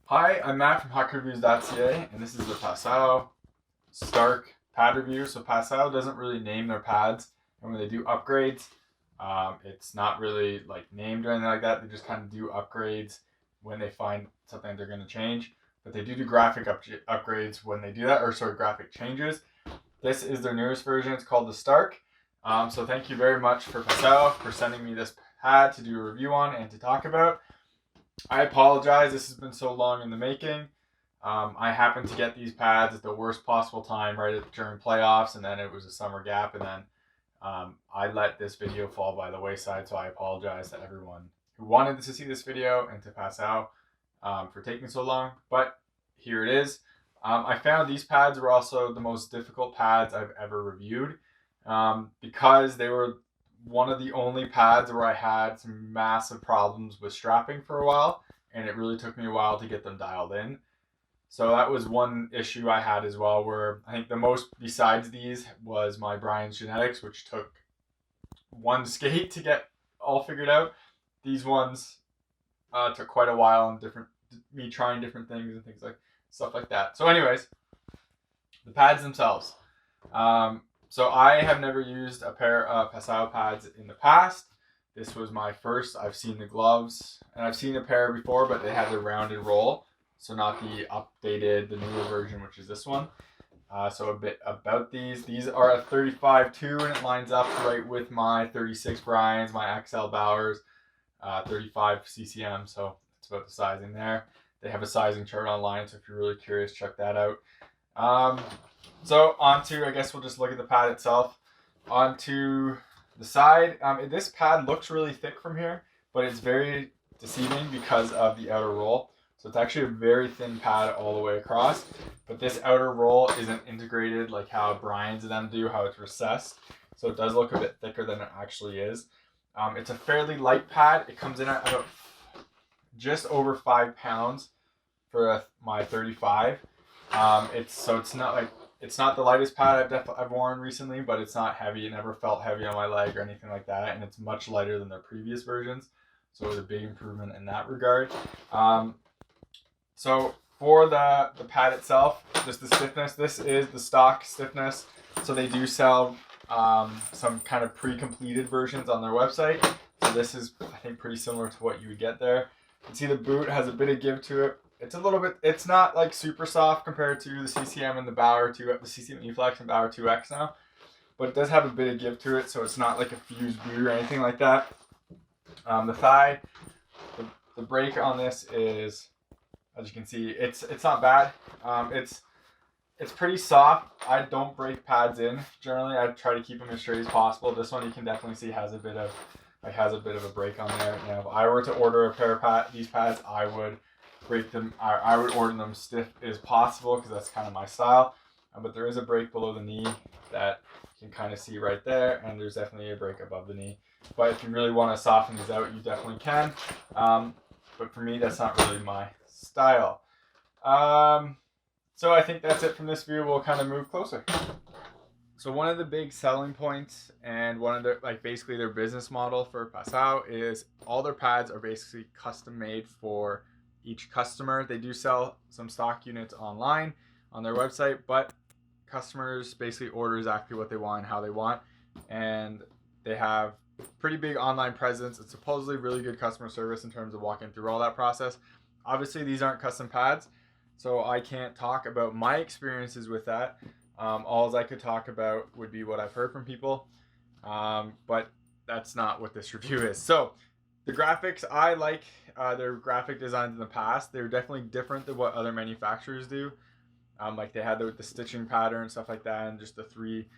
Hi, I'm Matt from hockeyreviews.ca, and this is the Passau Starke pad review. So Passau doesn't really name their pads, and when they do upgrades, it's not really like named or anything like that. They just kind of do upgrades when they find something they're going to change. But they do graphic upgrades when they do that, or sorry, graphic changes. This is their newest version. It's called the Starke. So thank you very much for Passau for sending me this pad to do a review on and to talk about. I apologize. This has been so long in the making. I happened to get these pads at the worst possible time, right during playoffs, and then it was a summer gap, and then I let this video fall by the wayside. So I apologize to everyone who wanted to see this video and to Passau for taking so long. But here it is. I found these pads were also the most difficult pads I've ever reviewed because they were one of the only pads where I had some massive problems with strapping for a while, and it really took me a while to get them dialed in. So that was one issue I had as well, where I think the most besides these was my Brian's Genetics, which took one skate to get all figured out. These ones took quite a while and me trying different things and things like stuff like that. So anyways, the pads themselves. So I have never used a pair of Passau pads in the past. This was my first. I've seen the gloves, and I've seen a pair before, but they had the rounded roll, so not the updated, the newer version, which is this one. So a bit about these. These are a 35-2, and it lines up right with my 36 Bryans, my XL Bowers, 35 CCM, so it's about the sizing there. They have a sizing chart online, so if you're really curious, check that out. So onto, I guess we'll just look at the pad itself. Onto the side, this pad looks really thick from here, but it's very deceiving because of the outer roll. So it's actually a very thin pad all the way across, but this outer roll isn't integrated like how Brian's and them do, how it's recessed. So it does look a bit thicker than it actually is. It's a fairly light pad. It comes in at about just over 5 pounds for my 35. It's not the lightest pad I've worn recently, but it's not heavy. It never felt heavy on my leg or anything like that, and it's much lighter than their previous versions. So it was a big improvement in that regard. So for the pad itself, just the stiffness, this is the stock stiffness. So they do sell some kind of pre-completed versions on their website. So this is, I think, pretty similar to what you would get there. You can see the boot has a bit of give to it. It's a little bit, it's not like super soft compared to the CCM and the Bauer 2, the CCM E-Flex and Bauer 2X now, but it does have a bit of give to it, so it's not like a fused boot or anything like that. The thigh, the break on this is, as you can see, it's not bad. It's pretty soft. I don't break pads in generally. I try to keep them as straight as possible. This one you can definitely see has a bit of a break on there. Now, if I were to order a pair of these pads, I would break them. I would order them stiff as possible because that's kind of my style. But there is a break below the knee that you can kind of see right there, and there's definitely a break above the knee. But if you really want to soften these out, you definitely can. But for me, that's not really my style. So I think that's it from this view. We'll kind of move closer. So one of the big selling points and one of their, basically their business model for Passau is all their pads are basically custom made for each customer. They do sell some stock units online on their website, but customers basically order exactly what they want and how they want, and they have pretty big online presence. It's supposedly really good customer service in terms of walking through all that process. Obviously, these aren't custom pads, so I can't talk about my experiences with that. All I could talk about would be what I've heard from people, but that's not what this review is. So the graphics, I like their graphic designs in the past. They're definitely different than what other manufacturers do. Like they had the stitching pattern and stuff like that, and just the three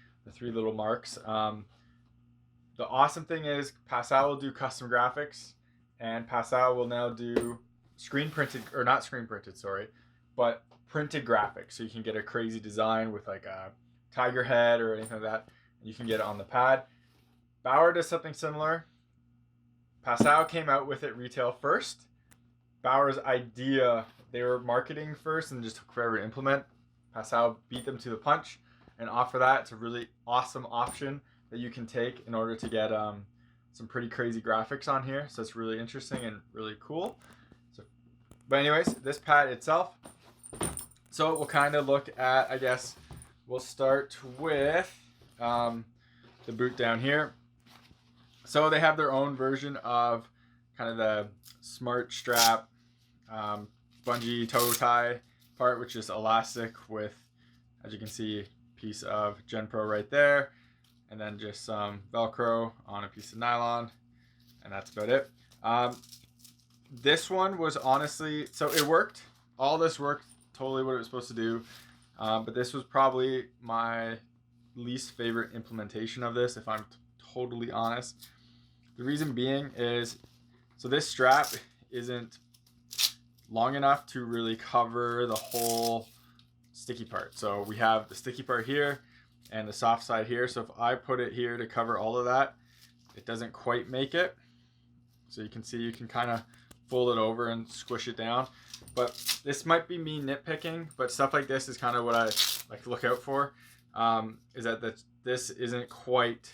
little marks. The awesome thing is Passau will do custom graphics, and Passau will now do not screen printed, sorry, but printed graphics. So you can get a crazy design with like a tiger head or anything like that. You can get it on the pad. Bauer does something similar. Passau came out with it retail first. Bauer's idea, they were marketing first and just took forever to implement. Passau beat them to the punch and offer that. It's a really awesome option that you can take in order to get some pretty crazy graphics on here. So it's really interesting and really cool. So But anyways, this pad itself. So we'll kind of look at, I guess, we'll start with the boot down here. So they have their own version of kind of the smart strap, bungee toe tie part, which is elastic with, as you can see, a piece of Gen Pro right there, and then just some Velcro on a piece of nylon, and that's about it. This one was honestly, so it worked. All this worked totally what it was supposed to do, but this was probably my least favorite implementation of this, if I'm totally honest. The reason being is, so this strap isn't long enough to really cover the whole sticky part. So we have the sticky part here and the soft side here. So if I put it here to cover all of that, it doesn't quite make it. So you can see, you can kind of fold it over and squish it down. But this might be me nitpicking, but stuff like this is kind of what I like to look out for, is that this isn't quite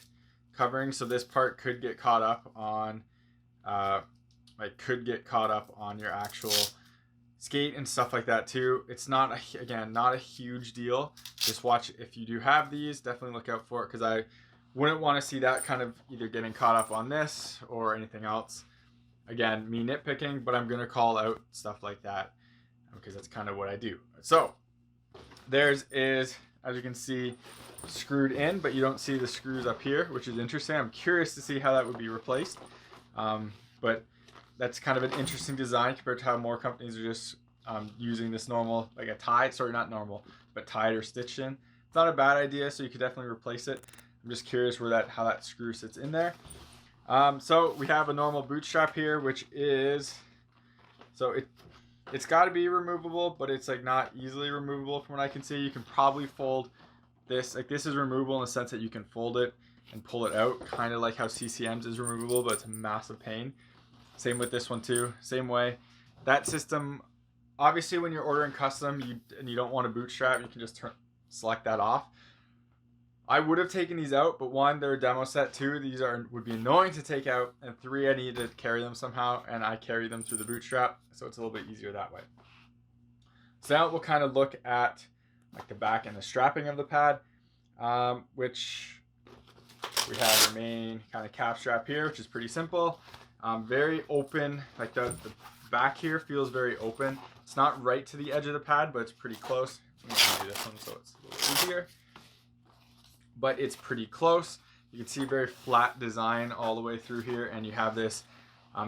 covering. So this part could get caught up on, your actual skate and stuff like that too. It's not, again, not a huge deal. Just watch, if you do have these, definitely look out for it, because I wouldn't want to see that kind of either getting caught up on this or anything else. Again, me nitpicking, but I'm going to call out stuff like that because that's kind of what I do. So theirs is, as you can see, screwed in, but you don't see the screws up here, which is interesting. I'm curious to see how that would be replaced. But that's kind of an interesting design compared to how more companies are just using this normal, like a tie, sorry, not normal, but tied or stitched in. It's not a bad idea, so you could definitely replace it. I'm just curious how that screw sits in there. So we have a normal boot strap here, which is, so it's got to be removable, but it's like not easily removable from what I can see. You can probably fold this, like this is removable in the sense that you can fold it and pull it out, kind of like how CCM's is removable, but it's a massive pain. Same with this one too, same way. That system, obviously when you're ordering custom and you don't want a boot strap, you can just select that off. I would have taken these out, but one, they're a demo set. Two, these would be annoying to take out, and three, I need to carry them somehow, and I carry them through the bootstrap, so it's a little bit easier that way. So now we'll kind of look at like the back and the strapping of the pad, which we have the main kind of cap strap here, which is pretty simple. Very open, like the back here feels very open. It's not right to the edge of the pad, but it's pretty close. I'm going to do this one so it's a little easier. But it's pretty close. You can see very flat design all the way through here, and you have this.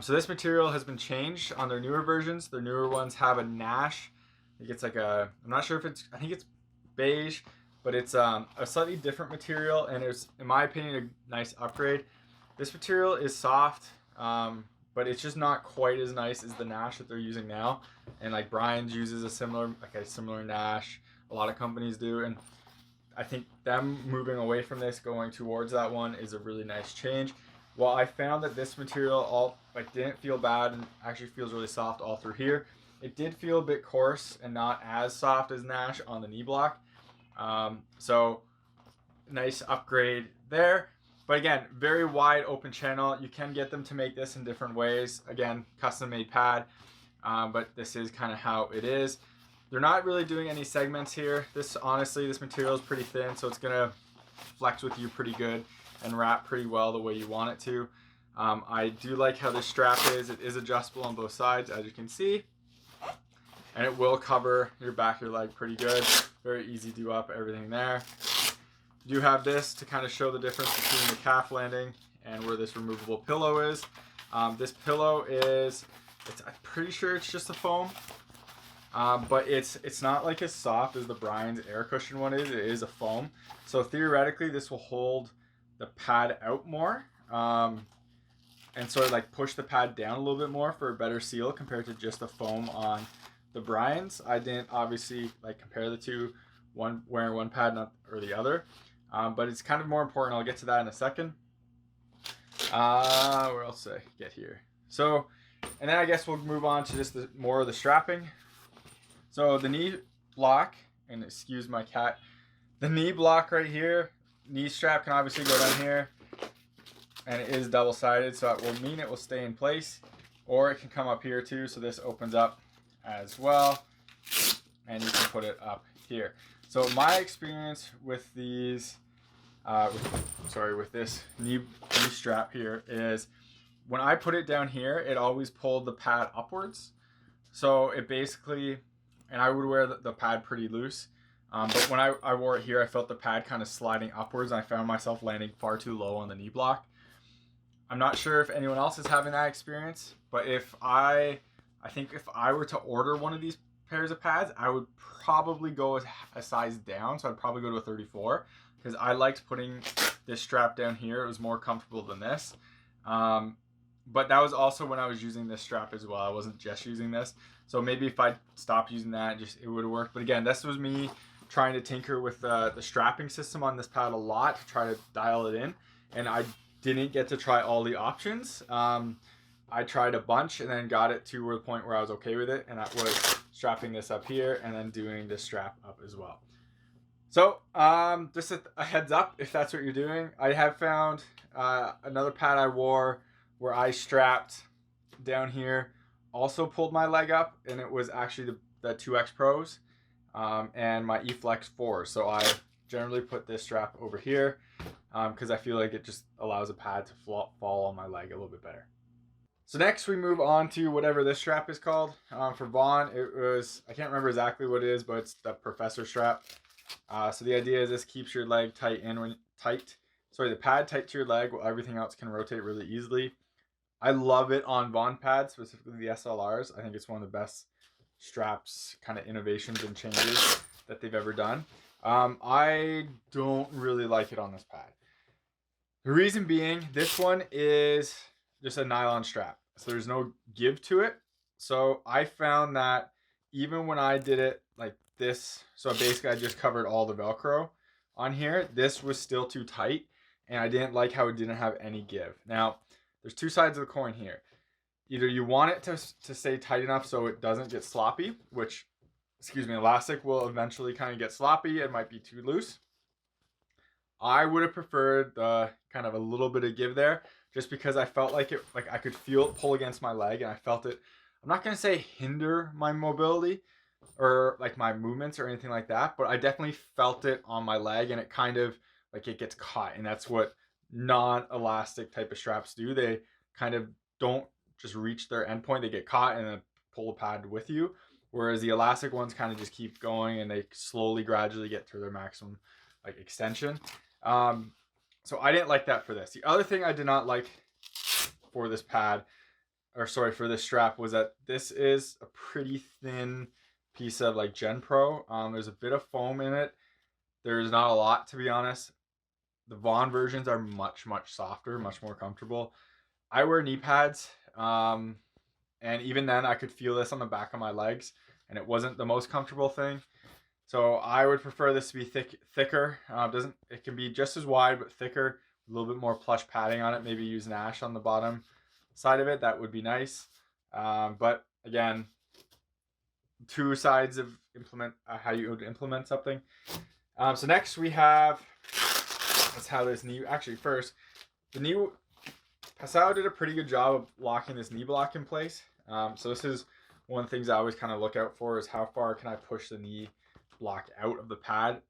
So this material has been changed on their newer versions. Their newer ones have a Nash. I think it's like I'm not sure if I think it's beige, but it's a slightly different material, and it's, in my opinion, a nice upgrade. This material is soft, but it's just not quite as nice as the Nash that they're using now. And like Brian's uses a similar Nash. A lot of companies do, and I think them moving away from this, going towards that one, is a really nice change. While I found that this material didn't feel bad and actually feels really soft all through here, it did feel a bit coarse and not as soft as Nash on the knee block. So nice upgrade there. But again, very wide open channel. You can get them to make this in different ways. Again, custom made pad, but this is kind of how it is. They're not really doing any segments here. Honestly, this material is pretty thin, so it's gonna flex with you pretty good and wrap pretty well the way you want it to. I do like how this strap is. It is adjustable on both sides, as you can see. And it will cover your back, your leg pretty good. Very easy to do up, everything there. You have this to kind of show the difference between the calf landing and where this removable pillow is. This pillow I'm pretty sure it's just a foam. But it's not like as soft as the Brian's air cushion one is. It is a foam. So theoretically, this will hold the pad out more, and sort of like push the pad down a little bit more for a better seal compared to just the foam on the Brian's. I didn't obviously like compare the two, wearing one pad or the other, but it's kind of more important. I'll get to that in a second. Where else did I get here? So, and then I guess we'll move on to just more of the strapping. So the knee block, and excuse my cat, the knee block right here, knee strap can obviously go down here, and it is double-sided, so it will mean it will stay in place, or it can come up here too, so this opens up as well, and you can put it up here. So my experience with these, with this knee strap here is when I put it down here, it always pulled the pad upwards. So it basically, and I would wear the pad pretty loose, but when I wore it here, I felt the pad kind of sliding upwards, and I found myself landing far too low on the knee block. I'm not sure if anyone else is having that experience, but I think if I were to order one of these pairs of pads, I would probably go a size down. So I'd probably go to a 34 because I liked putting this strap down here. It was more comfortable than this. But that was also when I was using this strap as well. I wasn't just using this. So maybe if I stopped using that, it would work. But again, this was me trying to tinker with the strapping system on this pad a lot to try to dial it in. And I didn't get to try all the options. I tried a bunch and then got it to the point where I was okay with it, and I was strapping this up here and then doing the strap up as well. So just a heads up if that's what you're doing. I have found another pad I wore where I strapped down here also pulled my leg up, and it was actually the 2X Pros and my E-Flex 4. So I generally put this strap over here because I feel like it just allows a pad to fall on my leg a little bit better. So next we move on to whatever this strap is called. For Vaughn, it was, I can't remember exactly what it is, but it's the Professor strap. So the idea is this keeps your leg tight and the pad tight to your leg while everything else can rotate really easily. I love it on Vaughn pads, specifically the SLRs. I think it's one of the best straps, kind of innovations and changes that they've ever done. I don't really like it on this pad. The reason being, this one is just a nylon strap, so there's no give to it. So I found that even when I did it like this, so basically I just covered all the Velcro on here, this was still too tight, and I didn't like how it didn't have any give. Now, there's two sides of the coin here. Either you want it to stay tight enough so it doesn't get sloppy, which, elastic will eventually kind of get sloppy. It might be too loose. I would have preferred the kind of a little bit of give there, just because I felt like I could feel it pull against my leg, and I felt it, I'm not going to say hinder my mobility or like my movements or anything like that, but I definitely felt it on my leg, and it kind of like it gets caught. And that's what non-elastic type of straps do. They kind of don't just reach their end point, they get caught and then pull the pad with you. Whereas the elastic ones kind of just keep going, and they slowly, gradually get to their maximum like extension. So I didn't like that for this. The other thing I did not like for this pad, for this strap, was that this is a pretty thin piece of like Gen Pro. There's a bit of foam in it. There's not a lot, to be honest. The Vaughn versions are much, much softer, much more comfortable. I wear knee pads, and even then I could feel this on the back of my legs, and it wasn't the most comfortable thing. So I would prefer this to be thicker. It can be just as wide but thicker, a little bit more plush padding on it. Maybe use an ash on the bottom side of it. That would be nice. But again, two sides of how you would implement something. So next we have, let's have this knee. Actually, first, Passado did a pretty good job of locking this knee block in place. So this is one of the things I always kind of look out for, is how far can I push the knee block out of the pad.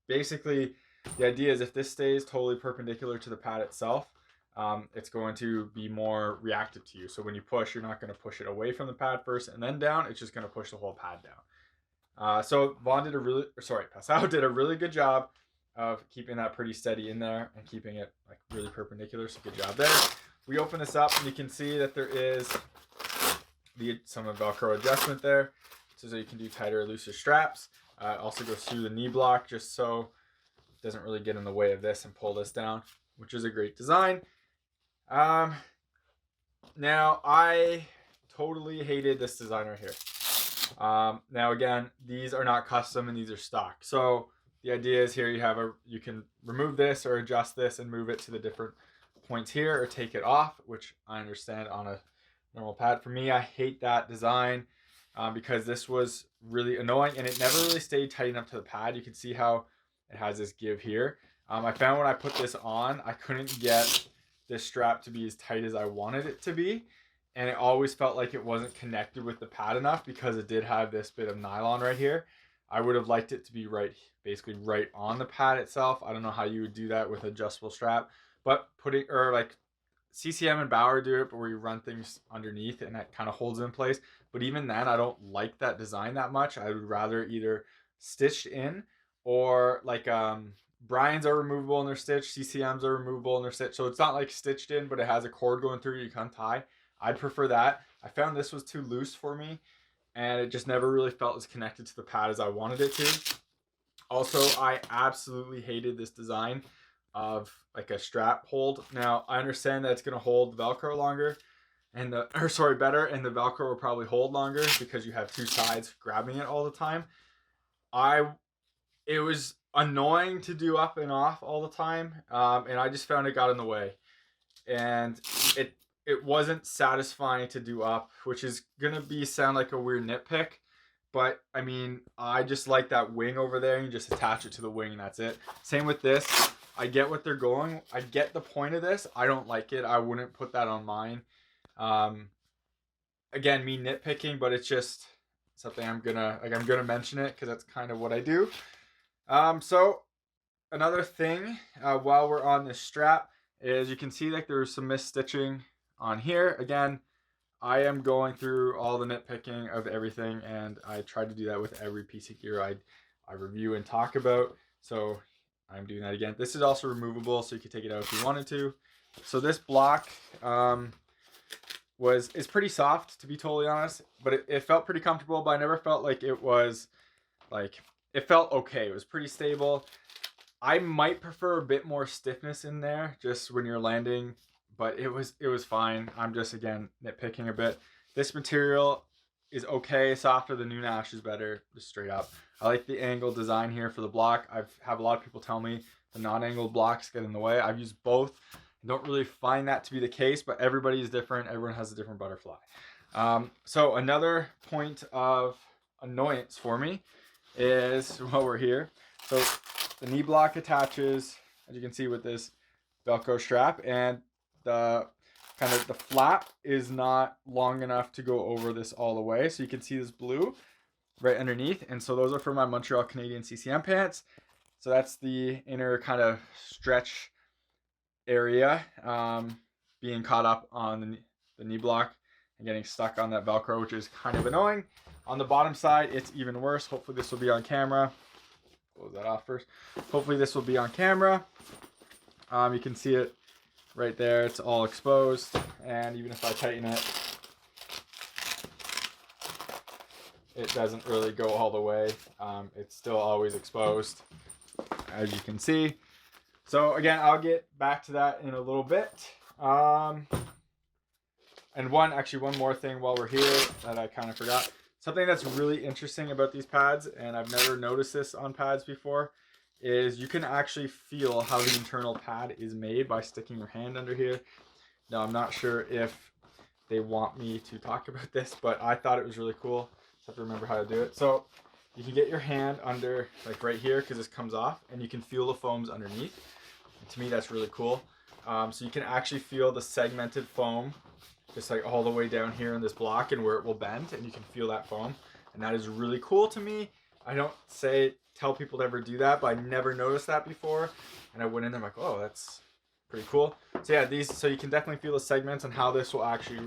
Basically, the idea is if this stays totally perpendicular to the pad itself, it's going to be more reactive to you. So when you push, you're not going to push it away from the pad first and then down. It's just going to push the whole pad down. So Passau did a really good job of keeping that pretty steady in there and keeping it like really perpendicular. So good job there. We open this up and you can see that there is some Velcro adjustment there, so you can do tighter or looser straps. It also goes through the knee block just so it doesn't really get in the way of this and pull this down, which is a great design. Now I totally hated this design right here. Now again, these are not custom and these are stock. So the idea is here you can remove this or adjust this and move it to the different points here, or take it off, which I understand on a normal pad. For me, I hate that design because this was really annoying and it never really stayed tight enough to the pad. You can see how it has this give here. I found when I put this on, I couldn't get this strap to be as tight as I wanted it to be. and it always felt like it wasn't connected with the pad enough because it did have this bit of nylon right here. I would have liked it to be basically right on the pad itself. I don't know how you would do that with adjustable strap, but like CCM and Bauer do it, but where you run things underneath and that kind of holds it in place. But even then, I don't like that design that much. I would rather either stitched in or like Brian's are removable and they're stitched. CCMs are removable and they're stitched. So it's not like stitched in, but it has a cord going through you can untie. I'd prefer that. I found this was too loose for me, and it just never really felt as connected to the pad as I wanted it to. Also, I absolutely hated this design of like a strap hold. Now, I understand that it's going to hold the Velcro longer and better, and the Velcro will probably hold longer because you have two sides grabbing it all the time. It was annoying to do up and off all the time, and I just found it got in the way, and it wasn't satisfying to do up, which is gonna sound like a weird nitpick, but I mean, I just like that wing over there, and you just attach it to the wing and that's it. Same with this. I get what they're going. I get the point of this. I don't like it. I wouldn't put that on mine. Again, me nitpicking, but it's just something I'm gonna mention it because that's kind of what I do. So another thing, while we're on this strap, is you can see like there's some misstitching on here. Again, I am going through all the nitpicking of everything, and I try to do that with every piece of gear I review and talk about. So I'm doing that again. This is also removable, so you can take it out if you wanted to. So this block is pretty soft, to be totally honest, but it felt pretty comfortable, but I never felt like it was like, it felt okay. It was pretty stable. I might prefer a bit more stiffness in there just when you're landing, but it was fine. I'm just, again, nitpicking a bit. This material is okay. Softer. The new Nash is better, just straight up. I like the angled design here for the block. I've had a lot of people tell me the non-angled blocks get in the way. I've used both. I don't really find that to be the case, but everybody is different. Everyone has a different butterfly. So another point of annoyance for me is while we're here. So the knee block attaches, as you can see, with this Velcro strap, and the flap is not long enough to go over this all the way. So you can see this blue right underneath. And so those are for my Montreal Canadian CCM pants. So that's the inner kind of stretch area being caught up on the knee block and getting stuck on that Velcro, which is kind of annoying. On the bottom side, it's even worse. Hopefully this will be on camera. Close that off first. Hopefully this will be on camera. You can see it right there. It's all exposed, and even if I tighten it, it doesn't really go all the way. It's still always exposed, as you can see. So again, I'll get back to that in a little bit. And one more thing while we're here that I kind of forgot. Something that's really interesting about these pads, and I've never noticed this on pads before, is you can actually feel how the internal pad is made by sticking your hand under here. Now, I'm not sure if they want me to talk about this, but I thought it was really cool. Just have to remember how to do it. So you can get your hand under, like right here, because this comes off, and you can feel the foams underneath. And to me, that's really cool. So you can actually feel the segmented foam just like all the way down here in this block and where it will bend, and you can feel that foam, and that is really cool to me. I don't tell people to ever do that, but I never noticed that before, and I went in there, I'm like, oh, that's pretty cool. So yeah, so you can definitely feel the segments and how this will actually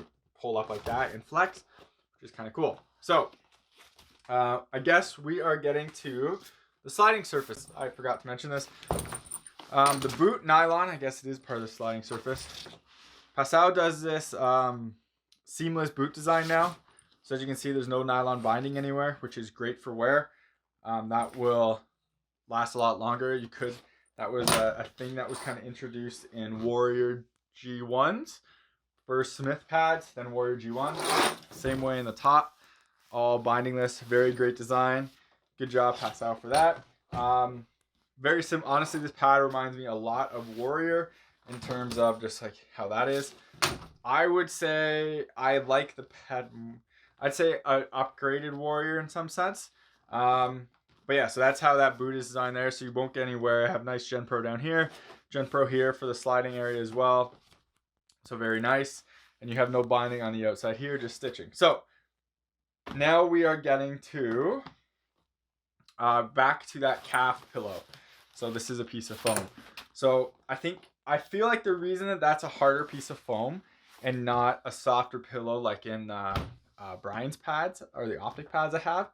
pull up like that and flex, which is kind of cool. So I guess we are getting to the sliding surface. I forgot to mention this. The boot nylon, I guess it is part of the sliding surface. Passau does this seamless boot design now. So as you can see, there's no nylon binding anywhere, which is great for wear. That will last a lot longer. That was a thing that was kind of introduced in Warrior G1s. First Smith pads, then Warrior G1. Same way in the top. All bindingless, very great design. Good job, Passau, for that. Very simple. Honestly, this pad reminds me a lot of Warrior in terms of just like how that is. I would say I like the pad. I'd say an upgraded Warrior in some sense. But yeah, so that's how that boot is designed there. So you won't get anywhere. I have nice Gen Pro down here. Gen Pro here for the sliding area as well. So very nice. and you have no binding on the outside here, just stitching. So now we are getting to back to that calf pillow. So this is a piece of foam. So I feel like the reason that that's a harder piece of foam and not a softer pillow like in Brian's pads or the optic pads I have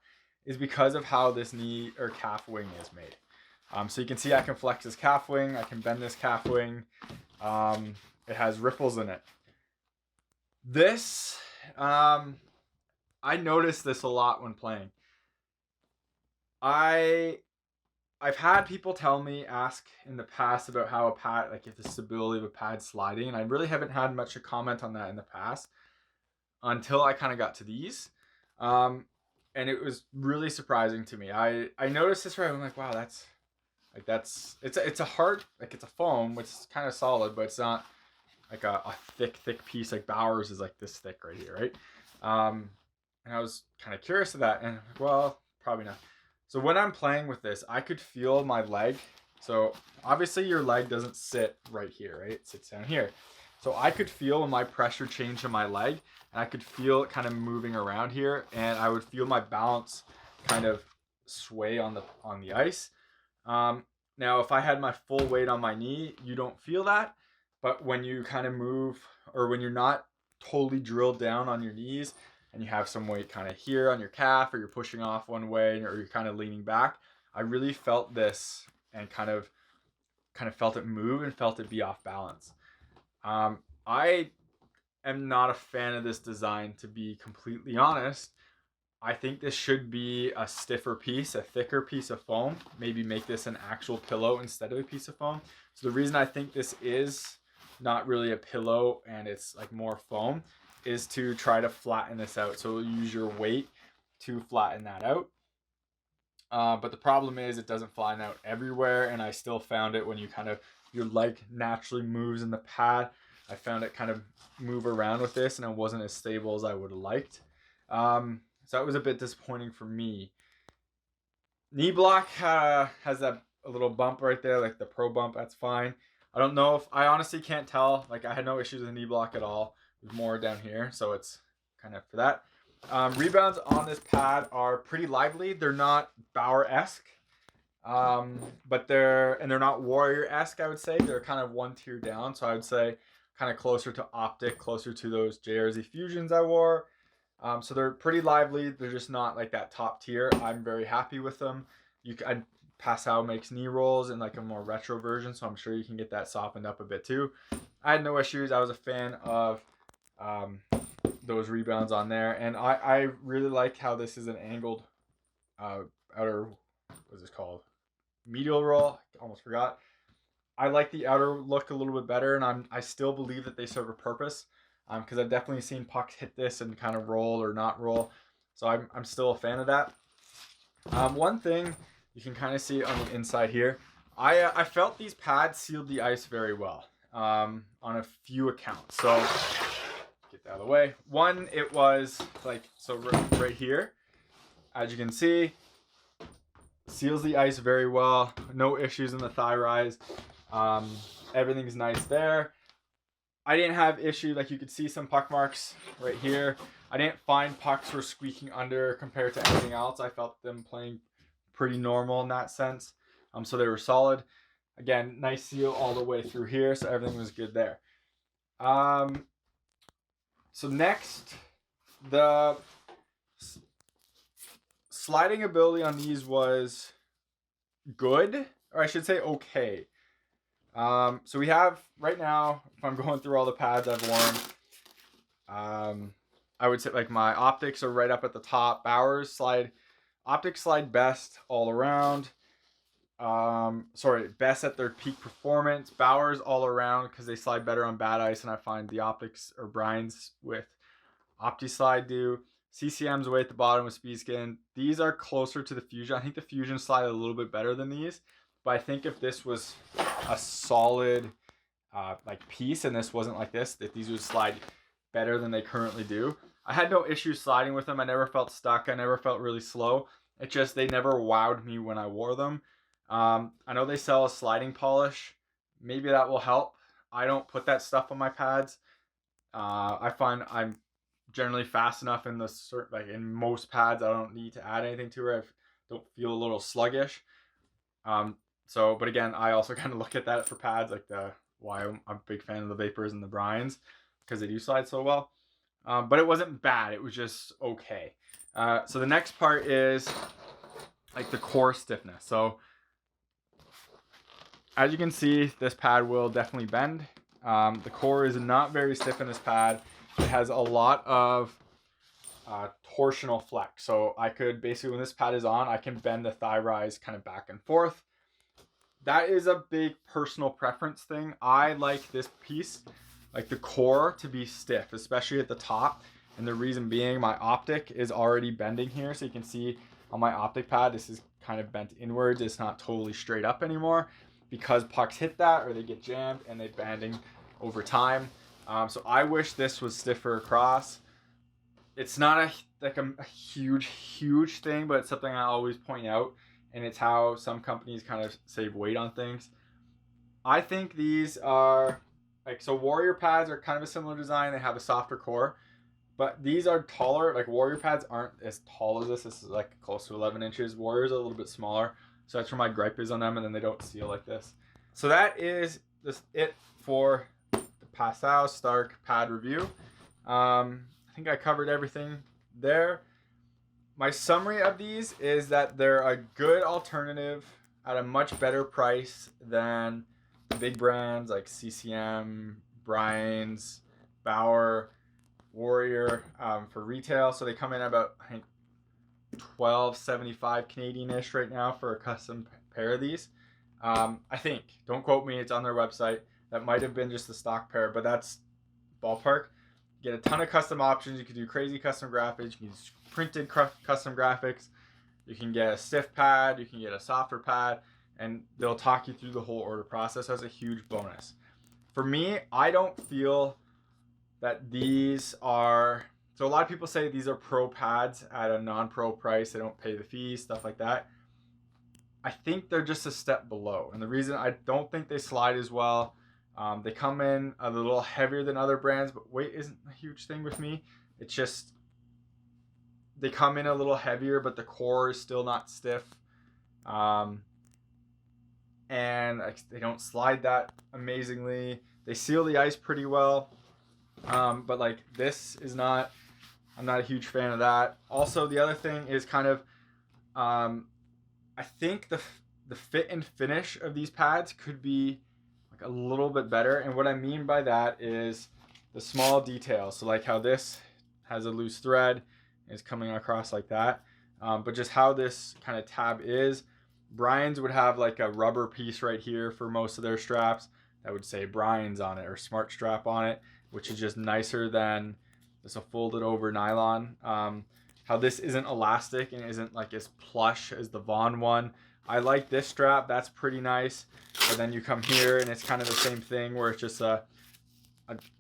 is because of how this knee or calf wing is made. So you can see I can flex this calf wing, I can bend this calf wing. It has ripples in it. This, I noticed this a lot when playing. I've had people tell me, ask in the past about how a pad, like if the stability of a pad sliding, and I really haven't had much a comment on that in the past until I kind of got to these. And it was really surprising to me. I noticed this right. I'm like, wow, it's a hard, like it's a foam, which is kind of solid, but it's not like a thick piece. Like Bowers is like this thick right here, right? And I was kind of curious of that, and well, probably not. So when I'm playing with this, I could feel my leg. So obviously your leg doesn't sit right here, right? It sits down here. So I could feel when my pressure changed in my leg, and I could feel it kind of moving around here, and I would feel my balance kind of sway on the ice. Now if I had my full weight on my knee, you don't feel that. But when you kind of move, or when you're not totally drilled down on your knees, and you have some weight kind of here on your calf, or you're pushing off one way, or you're kind of leaning back, I really felt this and kind of felt it move and felt it be off balance. I am not a fan of this design, to be completely honest. I think this should be a stiffer piece, a thicker piece of foam. Maybe make this an actual pillow instead of a piece of foam. So the reason I think this is not really a pillow and it's like more foam is to try to flatten this out. So use your weight to flatten that out. But the problem is it doesn't flatten out everywhere, and I still found it when you kind of, your leg naturally moves in the pad. I found it kind of move around with this, and it wasn't as stable as I would have liked. So that was a bit disappointing for me. Knee block has a little bump right there, like the pro bump, that's fine. I don't know if, I honestly can't tell. Like I had no issues with the knee block at all. More down here, so it's kind of for that. Rebounds on this pad are pretty lively. They're not Bauer-esque, but they're not Warrior-esque, I would say. They're kind of one tier down, so I would say kind of closer to optic, closer to those JRZ Fusions I wore. So they're pretty lively. They're just not like that top tier. I'm very happy with them. Passau makes knee rolls in like a more retro version, so I'm sure you can get that softened up a bit too. I had no issues. I was a fan of those rebounds on there, and I really like how this is an angled outer, what's this called, medial roll. I almost forgot. I like the outer look a little bit better, and I still believe that they serve a purpose, because I've definitely seen pucks hit this and kind of roll or not roll, so I'm still a fan of that. One thing you can kind of see on the inside here, I felt these pads sealed the ice very well on a few accounts. So get that out of the way. One, it was like, so right here, as you can see, seals the ice very well. No issues in the thigh rise. Everything's nice there. I didn't have issue, like you could see some puck marks right here. I didn't find pucks were squeaking under compared to anything else. I felt them playing pretty normal in that sense. So they were solid. Again, nice seal all the way through here, so everything was good there. So next, the sliding ability on these was good, or I should say okay. So we have, right now, if I'm going through all the pads I've worn, I would say like my optics are right up at the top. Bowers slide, optics slide best all around. Best at their peak performance. Bowers all around because they slide better on bad ice, and I find the optics or Brian's with OptiSlide do. CCM's way at the bottom with Speed Skin. These are closer to the Fusion. I think the Fusion slide a little bit better than these, but I think if this was a solid like piece and this wasn't like this, that these would slide better than they currently do. I had no issues sliding with them. I never felt stuck. I never felt really slow. It just, they never wowed me when I wore them. I know they sell a sliding polish. Maybe that will help. I don't put that stuff on my pads. I find I'm generally fast enough in in most pads. I don't need to add anything to it. I don't feel a little sluggish. But again, I also kind of look at that for pads, like why I'm a big fan of the Vapors and the Brines, because they do slide so well. But it wasn't bad. It was just okay. So the next part is like the core stiffness. So as you can see, this pad will definitely bend. The core is not very stiff in this pad. It has a lot of torsional flex. So I could basically, when this pad is on, I can bend the thigh rise kind of back and forth. That is a big personal preference thing. I like this piece, like the core, to be stiff, especially at the top. And the reason being, my optic is already bending here. So you can see on my optic pad, this is kind of bent inwards. It's not totally straight up anymore because pucks hit that or they get jammed and they're bending over time. So I wish this was stiffer across. It's not a huge thing, but it's something I always point out. And it's how some companies kind of save weight on things. I think these are so Warrior pads are kind of a similar design. They have a softer core, but these are taller. Like Warrior pads aren't as tall as this. This is like close to 11 inches. Warriors are a little bit smaller. So that's where my gripe is on them, and then they don't seal like this. So that is just it for the Passau Starke pad review. I think I covered everything there. My summary of these is that they're a good alternative at a much better price than big brands like CCM, Brines, Bauer, Warrior for retail. So they come in about, I think, $12.75 Canadian-ish right now for a custom pair of these. I think, don't quote me, it's on their website. That might have been just the stock pair, but that's ballpark. You get a ton of custom options. You can do crazy custom graphics. You can use printed custom graphics. You can get a stiff pad. You can get a softer pad, and they'll talk you through the whole order process. That's a huge bonus. For me, I don't feel that these are, so a lot of people say these are pro pads at a non-pro price. They don't pay the fees, stuff like that. I think they're just a step below. And the reason I don't think they slide as well, they come in a little heavier than other brands, but weight isn't a huge thing with me. It's just they come in a little heavier, but the core is still not stiff. And they don't slide that amazingly. They seal the ice pretty well. But like this is not, I'm not a huge fan of that. Also, the other thing is kind of, I think the fit and finish of these pads could be like a little bit better. And what I mean by that is the small details. So like how this has a loose thread, is coming across like that. But just how this kind of tab is, Brines would have like a rubber piece right here for most of their straps that would say Brines on it or Smart Strap on it, which is just nicer than just a folded over nylon. How this isn't elastic and isn't like as plush as the Vaughn one. I like this strap, that's pretty nice. But then you come here and it's kind of the same thing where it's just a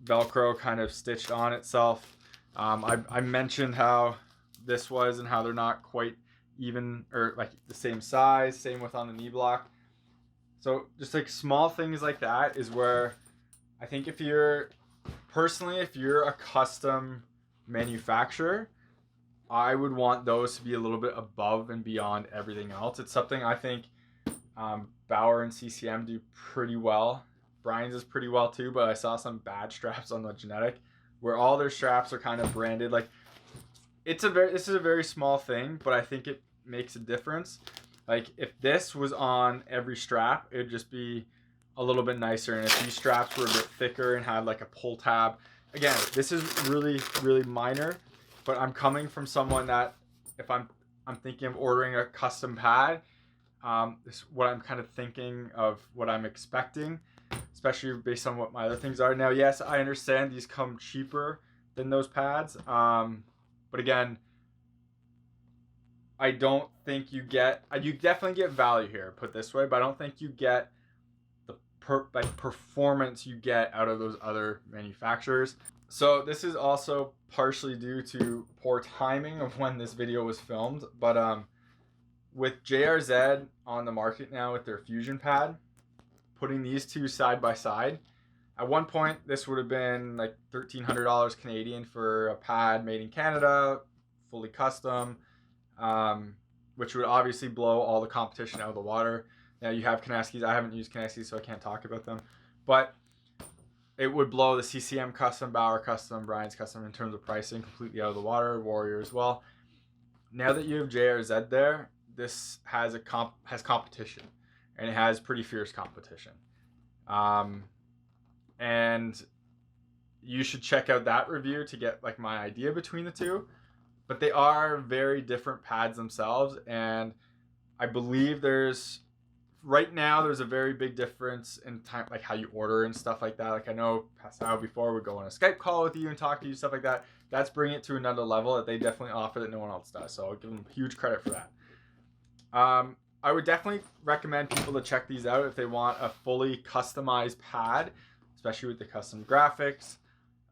Velcro kind of stitched on itself. I mentioned how this was and how they're not quite even or like the same size, same with on the knee block. So just like small things like that is where I think if you're a custom manufacturer, I would want those to be a little bit above and beyond everything else. It's something I think Bauer and CCM do pretty well. Brines is pretty well too, but I saw some bad straps on the Genetic where all their straps are kind of branded. Like this is a very small thing, but I think it makes a difference. Like if this was on every strap, it'd just be a little bit nicer. And if these straps were a bit thicker and had like a pull tab, again, this is really, really minor, but I'm coming from someone that if I'm thinking of ordering a custom pad, this is what I'm kind of thinking of what I'm expecting, especially based on what my other things are. Now, yes, I understand these come cheaper than those pads. But again, I don't think you definitely get value here, put this way, but I don't think you get the performance you get out of those other manufacturers. So this is also partially due to poor timing of when this video was filmed, but with JRZ on the market now with their Fusion pad, putting these two side by side, At one point, this would have been like $1,300 Canadian for a pad made in Canada, fully custom, which would obviously blow all the competition out of the water. Now you have Kaneskis. I haven't used Kaneskis, so I can't talk about them. But it would blow the CCM custom, Bauer custom, Brian's custom in terms of pricing completely out of the water. Warrior as well. Now that you have JRZ there, this has competition, and it has pretty fierce competition. And you should check out that review to get like my idea between the two. But they are very different pads themselves, and I believe right now there's a very big difference in time, like how you order and stuff like that. Like I know Pasado before would go on a Skype call with you and talk to you, stuff like that. That's bringing it to another level that they definitely offer that no one else does. So I'll give them huge credit for that. I would definitely recommend people to check these out if they want a fully customized pad, especially with the custom graphics,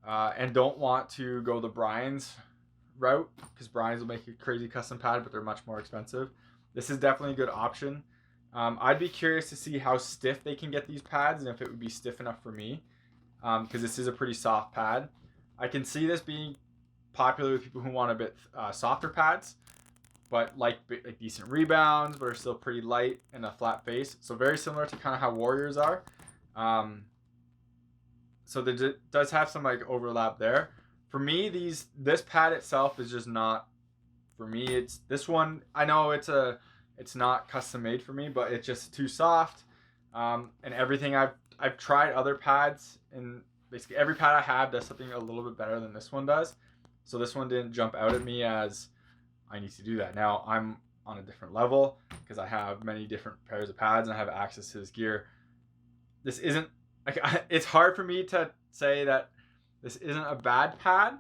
and don't want to go the Brian's route, because Brian's will make a crazy custom pad, but they're much more expensive. This is definitely a good option. I'd be curious to see how stiff they can get these pads and if it would be stiff enough for me, because this is a pretty soft pad. I can see this being popular with people who want a bit softer pads, but like decent rebounds, but are still pretty light and a flat face. So very similar to kind of how Warriors are. So there does have some like overlap there. For me, this pad itself is just not for me. It's this one. I know it's not custom made for me, but it's just too soft. And everything I've tried other pads, and basically every pad I have does something a little bit better than this one does. So this one didn't jump out at me as I need to do that. Now I'm on a different level because I have many different pairs of pads and I have access to this gear. This isn't like, it's hard for me to say that this isn't a bad pad,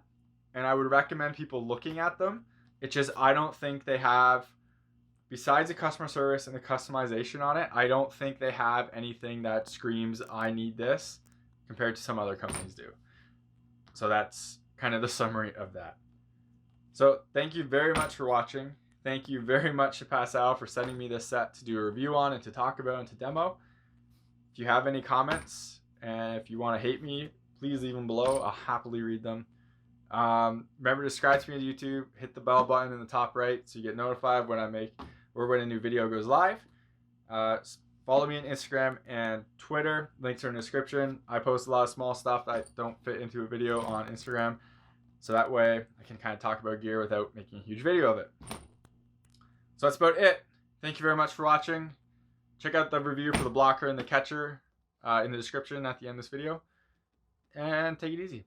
and I would recommend people looking at them. It's just I don't think they have, besides the customer service and the customization on it, I don't think they have anything that screams I need this compared to some other companies do. So that's kind of the summary of that. So thank you very much for watching. Thank you very much to Passau for sending me this set to do a review on and to talk about and to demo. If you have any comments and if you want to hate me, please leave them below. I'll happily read them. Remember to subscribe to me on YouTube. Hit the bell button in the top right so you get notified when when a new video goes live. Follow me on Instagram and Twitter. Links are in the description. I post a lot of small stuff that don't fit into a video on Instagram. So that way I can kind of talk about gear without making a huge video of it. So that's about it. Thank you very much for watching. Check out the review for the blocker and the catcher in the description at the end of this video. And take it easy.